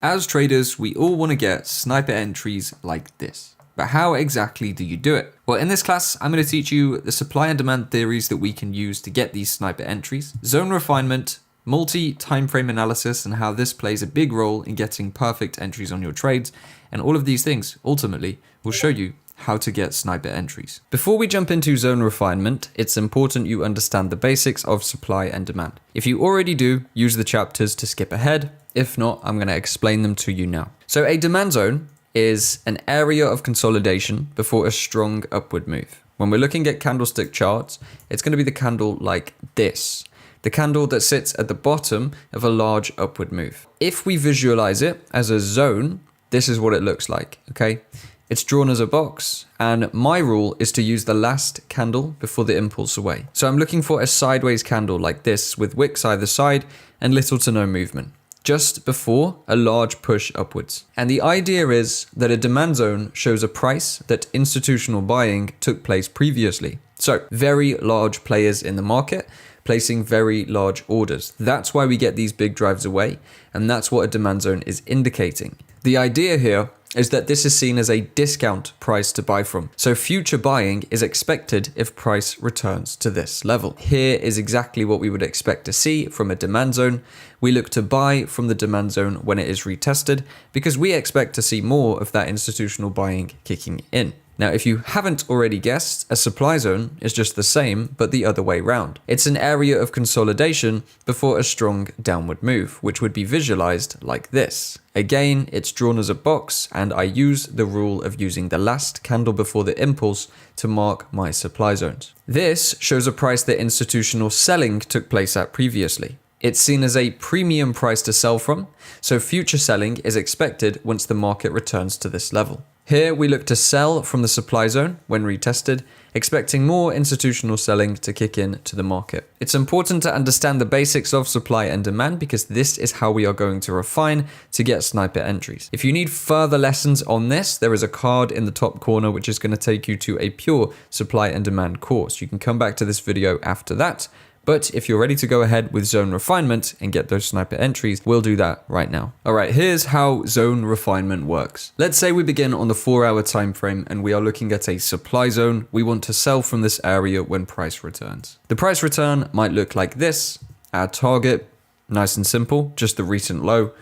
As traders, we all want to get sniper entries like this. But how exactly do you do it? Well, in this class, I'm going to teach you the supply and demand theories that we can use to get these sniper entries, zone refinement, multi-time frame analysis, and how this plays a big role in getting perfect entries on your trades. And all of these things, ultimately, will show you how to get sniper entries. Before we jump into zone refinement, it's important you understand the basics of supply and demand. If you already do, use the chapters to skip ahead. If not, I'm going to explain them to you now. So a demand zone is an area of consolidation before a strong upward move. When we're looking at candlestick charts, it's going to be the candle like this. The candle that sits at the bottom of a large upward move. If we visualize it as a zone, this is what it looks like, okay? It's drawn as a box, and my rule is to use the last candle before the impulse away. So I'm looking for a sideways candle like this with wicks either side and little to no movement, just before a large push upwards. And the idea is that a demand zone shows a price that institutional buying took place previously. So very large players in the market placing very large orders. That's why we get these big drives away, and that's what a demand zone is indicating. The idea here is that this is seen as a discount price to buy from. So future buying is expected if price returns to this level. Here is exactly what we would expect to see from a demand zone. We look to buy from the demand zone when it is retested because we expect to see more of that institutional buying kicking in. Now, if you haven't already guessed, a supply zone is just the same, but the other way round. It's an area of consolidation before a strong downward move, which would be visualized like this. Again, it's drawn as a box, and I use the rule of using the last candle before the impulse to mark my supply zones. This shows a price that institutional selling took place at previously. It's seen as a premium price to sell from, so future selling is expected once the market returns to this level. Here we look to sell from the supply zone when retested, expecting more institutional selling to kick in to the market. It's important to understand the basics of supply and demand because this is how we are going to refine to get sniper entries. If you need further lessons on this, there is a card in the top corner which is going to take you to a pure supply and demand course. You can come back to this video after that. But if you're ready to go ahead with zone refinement and get those sniper entries, we'll do that right now. All right, here's how zone refinement works. Let's say we begin on the 4-hour time frame and we are looking at a supply zone. We want to sell from this area when price returns. The price return might look like this. Our target, nice and simple, just the recent low,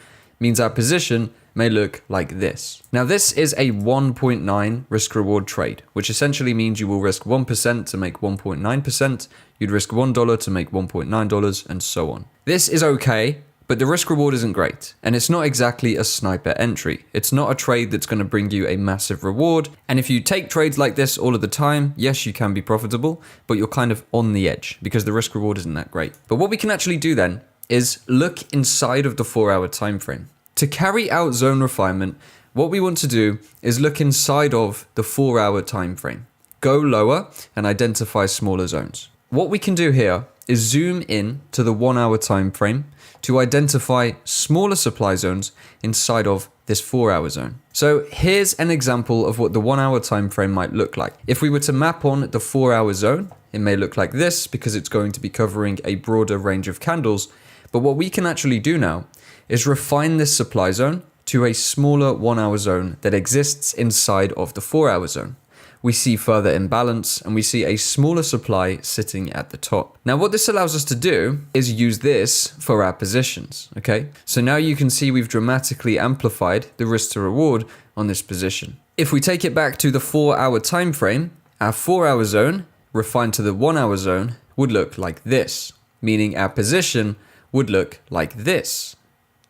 means our position may look like this. Now this is a 1.9 risk reward trade, which essentially means you will risk 1% to make 1.9%, you'd risk $1 to make $1.9, and so on. This is okay, but the risk reward isn't great, and it's not exactly a sniper entry. It's not a trade that's going to bring you a massive reward, and if you take trades like this all of the time, yes, you can be profitable, but you're kind of on the edge because the risk reward isn't that great. But what we can actually do then is look inside of the 4-hour time frame. To carry out zone refinement, what we want to do is look inside of the 4-hour time frame. Go lower and identify smaller zones. What we can do here is zoom in to the 1-hour time frame to identify smaller supply zones inside of this 4-hour zone. So here's an example of what the 1-hour time frame might look like. If we were to map on the 4-hour zone, it may look like this because it's going to be covering a broader range of candles. But what we can actually do now is refine this supply zone to a smaller 1-hour zone that exists inside of the 4-hour zone. We see further imbalance and we see a smaller supply sitting at the top. Now what this allows us to do is use this for our positions, okay? So now you can see we've dramatically amplified the risk to reward on this position. If we take it back to the 4-hour time frame, our 4-hour zone refined to the 1-hour zone would look like this, meaning our position would look like this.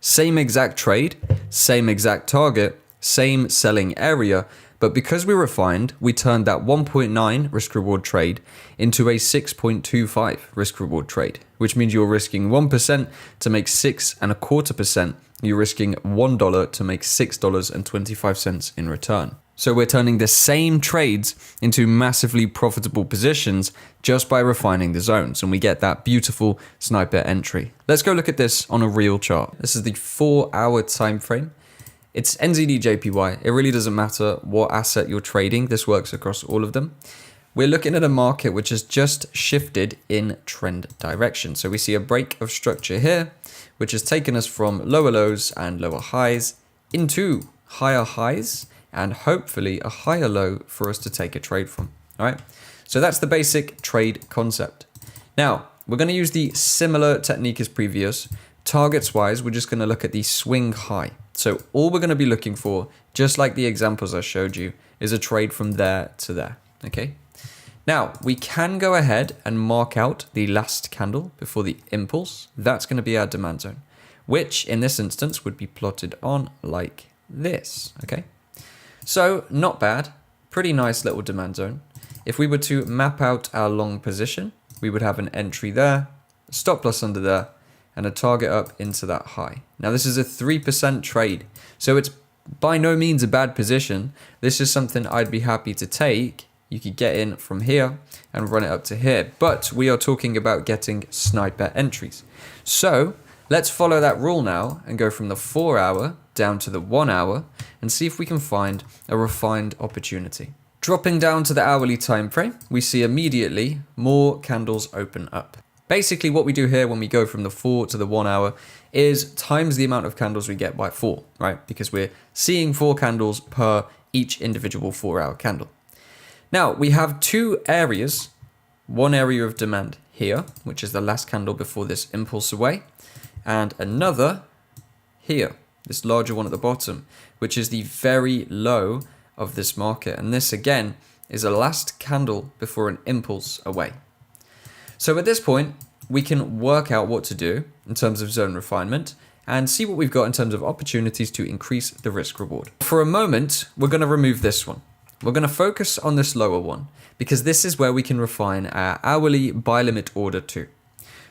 Same exact trade, same exact target, same selling area, but because we refined, we turned that 1.9 risk reward trade into a 6.25 risk reward trade, which means you're risking 1% to make 6.25%. You're risking $1 to make $6.25 in return. So we're turning the same trades into massively profitable positions just by refining the zones, and we get that beautiful sniper entry. Let's go look at this on a real chart. This is the 4-hour time frame. It's NZD JPY. It really doesn't matter what asset you're trading. This works across all of them. we're looking at a market which has just shifted in trend direction. So we see a break of structure here, which has taken us from lower lows and lower highs into higher highs and hopefully a higher low for us to take a trade from. All right. So that's the basic trade concept. Now we're going to use the similar technique as previous. Targets wise, we're just going to look at the swing high. So all we're going to be looking for, just like the examples I showed you, is a trade from there to there. Okay. Now we can go ahead and mark out the last candle before the impulse. That's going to be our demand zone, which in this instance would be plotted on like this. Okay. So not bad, pretty nice little demand zone. If we were to map out our long position, we would have an entry there, a stop loss under there, and a target up into that high. Now this is a 3% trade, so it's by no means a bad position. This is something I'd be happy to take. You could get in from here and run it up to here, but we are talking about getting sniper entries. So let's follow that rule now and go from the 4 hour down to the 1 hour and see if we can find a refined opportunity. Dropping down to the hourly time frame, we see immediately more candles open up. Basically what we do here when we go from the 4 to the 1 hour is times the amount of candles we get by 4, right? Because we're seeing 4 candles per each individual 4-hour candle. Now we have two areas, one area of demand here, which is the last candle before this impulse away, and another here, this larger one at the bottom, which is the very low of this market. And this again is a last candle before an impulse away. So at this point, we can work out what to do in terms of zone refinement and see what we've got in terms of opportunities to increase the risk reward. For a moment, we're going to remove this one. We're going to focus on this lower one because this is where we can refine our hourly buy limit order to.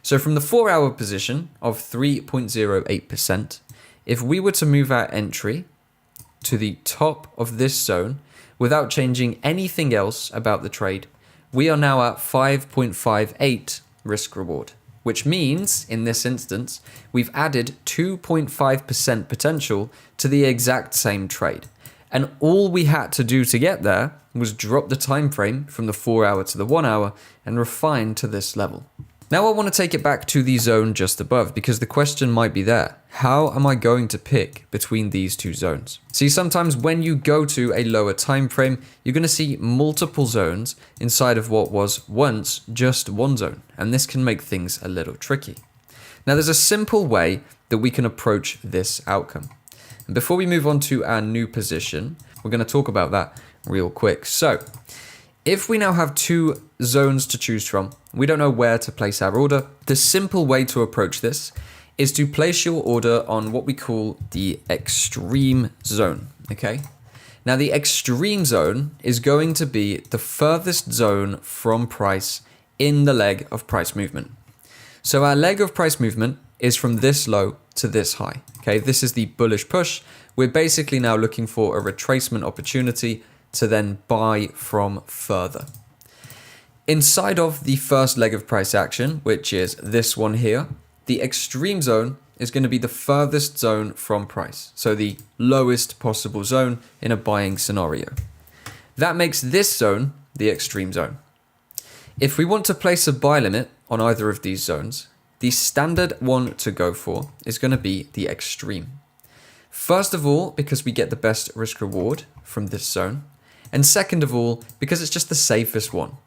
So from the 4-hour position of 3.08%, if we were to move our entry to the top of this zone without changing anything else about the trade, we are now at 5.58 risk reward, which means in this instance, we've added 2.5% potential to the exact same trade. And all we had to do to get there was drop the time frame from the 4-hour to the 1 hour and refine to this level. Now I want to take it back to the zone just above because the question might be there. How am I going to pick between these two zones? See, sometimes when you go to a lower time frame, you're going to see multiple zones inside of what was once just one zone, and this can make things a little tricky. Now there's a simple way that we can approach this outcome. And before we move on to our new position, we're going to talk about that real quick. So if we now have two zones to choose from, we don't know where to place our order. The simple way to approach this is to place your order on what we call the extreme zone, okay? Now the extreme zone is going to be the furthest zone from price in the leg of price movement. So our leg of price movement is from this low to this high, okay? This is the bullish push. We're basically now looking for a retracement opportunity to then buy from further. Inside of the first leg of price action, which is this one here, the extreme zone is going to be the furthest zone from price. So the lowest possible zone in a buying scenario. That makes this zone the extreme zone. If we want to place a buy limit on either of these zones, the standard one to go for is going to be the extreme. First of all, because we get the best risk reward from this zone. And second of all, because it's just the safest one.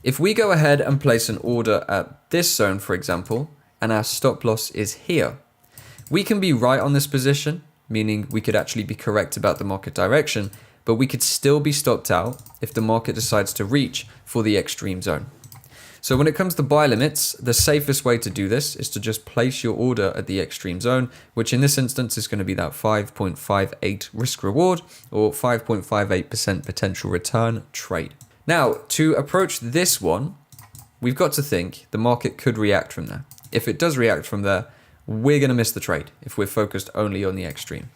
If we go ahead and place an order at this zone, for example, and our stop loss is here, we can be right on this position, meaning we could actually be correct about the market direction, but we could still be stopped out if the market decides to reach for the extreme zone. So when it comes to buy limits, the safest way to do this is to just place your order at the extreme zone, which in this instance is going to be that 5.58 risk reward or 5.58% potential return trade. Now, to approach this one, we've got to think the market could react from there. If it does react from there, we're going to miss the trade if we're focused only on the extreme.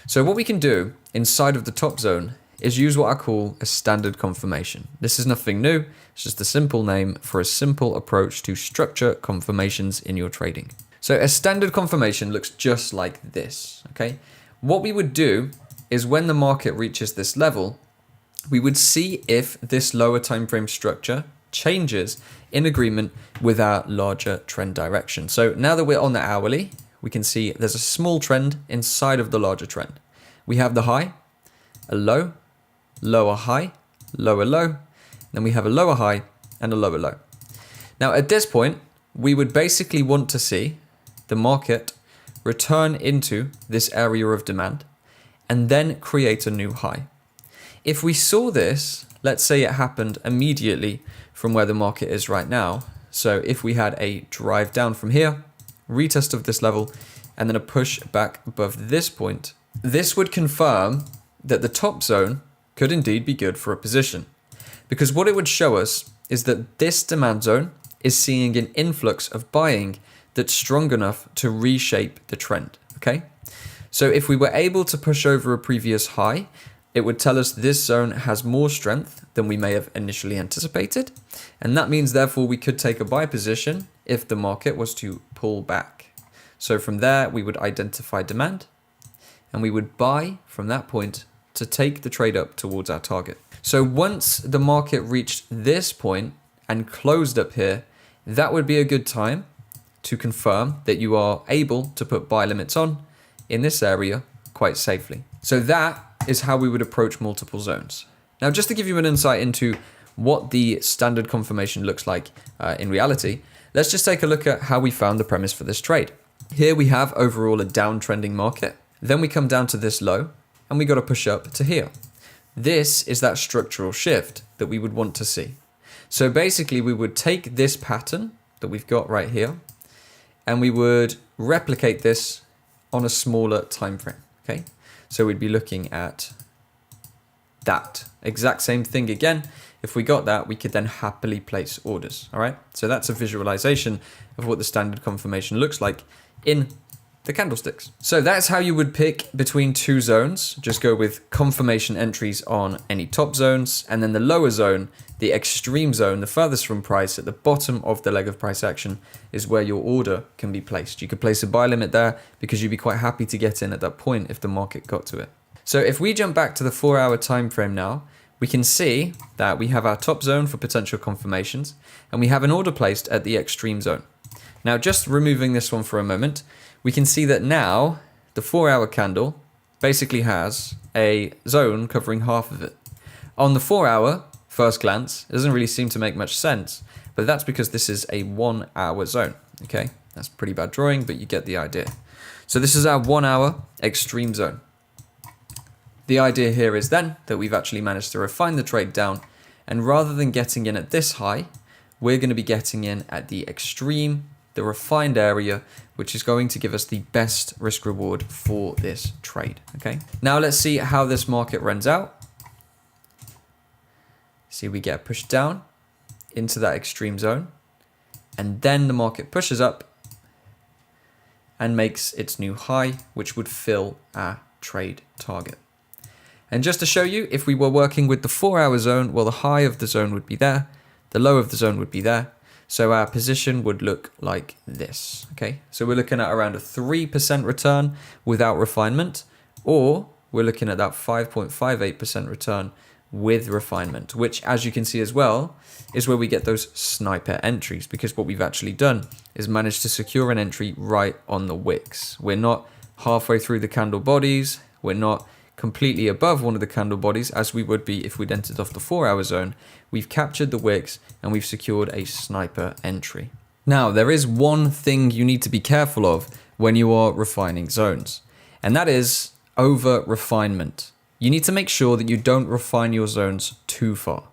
So what we can do inside of the top zone is use what I call a standard confirmation. This is nothing new. It's just a simple name for a simple approach to structure confirmations in your trading. So a standard confirmation looks just like this, okay? What we would do is when the market reaches this level, we would see if this lower time frame structure changes in agreement with our larger trend direction. So now that we're on the hourly, we can see there's a small trend inside of the larger trend. We have the high, a low, lower high, lower low, then we have a lower high and a lower low. Now at this point, we would basically want to see the market return into this area of demand and then create a new high. If we saw this, let's say it happened immediately from where the market is right now. So if we had a drive down from here, retest of this level, and then a push back above this point, this would confirm that the top zone could indeed be good for a position. Because what it would show us is that this demand zone is seeing an influx of buying that's strong enough to reshape the trend, okay? So if we were able to push over a previous high, it would tell us this zone has more strength than we may have initially anticipated. And that means therefore we could take a buy position if the market was to pull back. So from there, we would identify demand and we would buy from that point to take the trade up towards our target. So once the market reached this point and closed up here, that would be a good time to confirm that you are able to put buy limits on in this area quite safely. So that is how we would approach multiple zones. Now, just to give you an insight into what the standard confirmation looks like in reality, let's just take a look at how we found the premise for this trade. Here we have overall a downtrending market. Then we come down to this low and we got to push up to here. This is that structural shift that we would want to see. So basically we would take this pattern that we've got right here and we would replicate this on a smaller time frame, okay? So we'd be looking at that exact same thing again. If we got that, we could then happily place orders, all right? So that's a visualization of what the standard confirmation looks like in the candlesticks. So that's how you would pick between two zones. Just go with confirmation entries on any top zones, and then the lower zone, the extreme zone, the furthest from price at the bottom of the leg of price action is where your order can be placed. You could place a buy limit there because you'd be quite happy to get in at that point if the market got to it. So if we jump back to the 4-hour time frame now, we can see that we have our top zone for potential confirmations and we have an order placed at the extreme zone. Now, just removing this one for a moment, we can see that now the 4-hour candle basically has a zone covering half of it. On the 4-hour, first glance, it doesn't really seem to make much sense, but that's because this is a 1-hour zone, okay? That's pretty bad drawing, but you get the idea. So this is our 1-hour extreme zone. The idea here is then that we've actually managed to refine the trade down, and rather than getting in at this high, we're going to be getting in at the extreme, the refined area, which is going to give us the best risk reward for this trade, okay? Now let's see how this market runs out. See, we get pushed down into that extreme zone, and then the market pushes up and makes its new high, which would fill our trade target. And just to show you, if we were working with the 4-hour zone, well, the high of the zone would be there, the low of the zone would be there, so our position would look like this, okay? So we're looking at around a 3% return without refinement, or we're looking at that 5.58% return with refinement, which, as you can see as well, is where we get those sniper entries, because what we've actually done is managed to secure an entry right on the wicks. We're not halfway through the candle bodies, we're not completely above one of the candle bodies as we would be if we'd entered off the 4-hour zone. We've captured the wicks and we've secured a sniper entry. Now, there is one thing you need to be careful of when you are refining zones, and that is over refinement. You need to make sure that you don't refine your zones too far.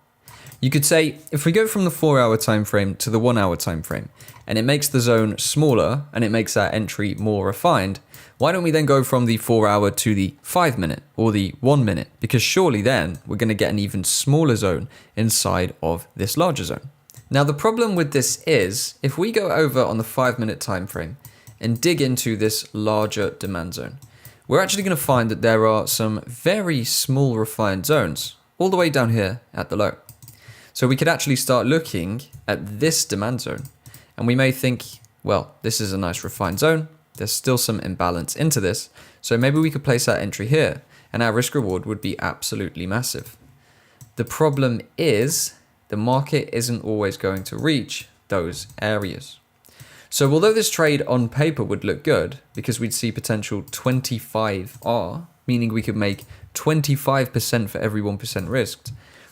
You could say, if we go from the 4-hour time frame to the 1-hour time frame, and it makes the zone smaller and it makes our entry more refined, why don't we then go from the 4-hour to the 5-minute or the 1-minute? Because surely then we're going to get an even smaller zone inside of this larger zone. Now, the problem with this is if we go over on the 5-minute time frame and dig into this larger demand zone, we're actually going to find that there are some very small refined zones all the way down here at the low. So we could actually start looking at this demand zone and we may think, well, this is a nice refined zone. There's still some imbalance into this. So maybe we could place our entry here and our risk reward would be absolutely massive. The problem is the market isn't always going to reach those areas. So although this trade on paper would look good because we'd see potential 25R, meaning we could make 25% for every 1% risked,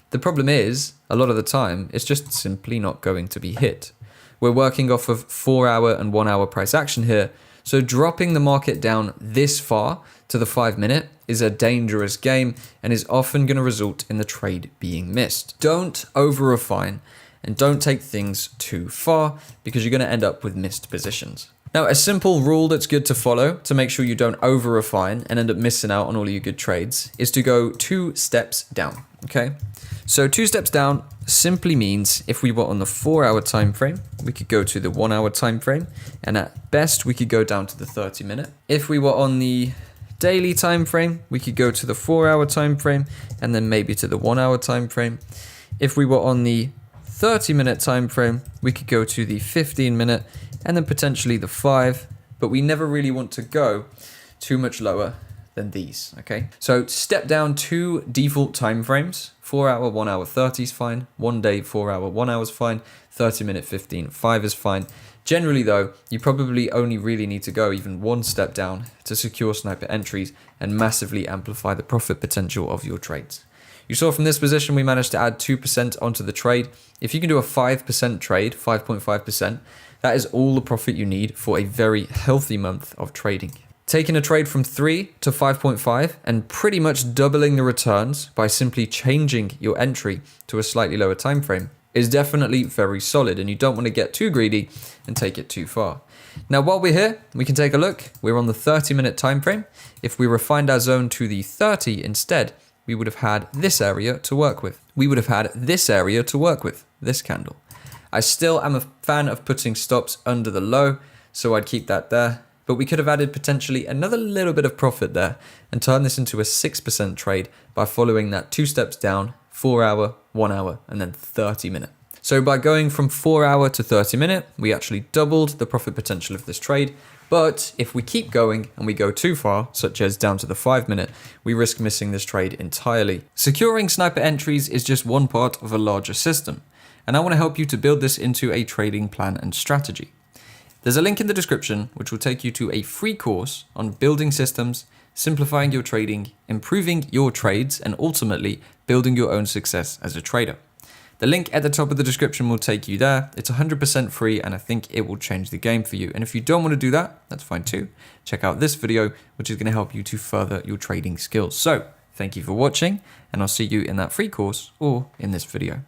the problem is a lot of the time it's just simply not going to be hit. We're working off of 4-hour and 1-hour price action here, so dropping the market down this far to the 5-minute is a dangerous game and is often going to result in the trade being missed. Don't over-refine and don't take things too far because you're going to end up with missed positions. Now, a simple rule that's good to follow to make sure you don't over-refine and end up missing out on all of your good trades is to go 2 steps down, okay? So 2 steps down simply means if we were on the 4-hour time frame, we could go to the 1-hour time frame, and at best we could go down to the 30-minute. If we were on the daily time frame, we could go to the 4-hour time frame and then maybe to the 1-hour time frame. If we were on the 30-minute time frame, we could go to the 15-minute and then potentially the 5, but we never really want to go too much lower than these, okay? So step down 2 default time frames, 4-hour, 1-hour, 30 is fine, 1 day, 4-hour, 1 hour is fine, 30-minute, 15, 5 is fine. Generally though, you probably only really need to go even 1 step down to secure sniper entries and massively amplify the profit potential of your trades. You saw from this position, we managed to add 2% onto the trade. If you can do a 5% trade, 5.5%, that is all the profit you need for a very healthy month of trading. Taking a trade from 3 to 5.5 and pretty much doubling the returns by simply changing your entry to a slightly lower time frame is definitely very solid, and you don't want to get too greedy and take it too far. Now, while we're here, we can take a look. We're on the 30-minute time frame. If we refined our zone to the 30 instead, we would have had this area to work with. We would have had this area to work with, this candle. I still am a fan of putting stops under the low, so I'd keep that there. But we could have added potentially another little bit of profit there and turn this into a 6% trade by following that 2 steps down, 4-hour, 1-hour, and then 30-minute. So by going from 4-hour to 30-minute, we actually doubled the profit potential of this trade. But if we keep going and we go too far, such as down to the 5-minute, we risk missing this trade entirely. Securing sniper entries is just one part of a larger system, and I want to help you to build this into a trading plan and strategy. There's a link in the description which will take you to a free course on building systems, simplifying your trading, improving your trades, and ultimately building your own success as a trader. The link at the top of the description will take you there. It's 100% free, and I think it will change the game for you. And if you don't want to do that, that's fine too. Check out this video, which is going to help you to further your trading skills. So thank you for watching, and I'll see you in that free course or in this video.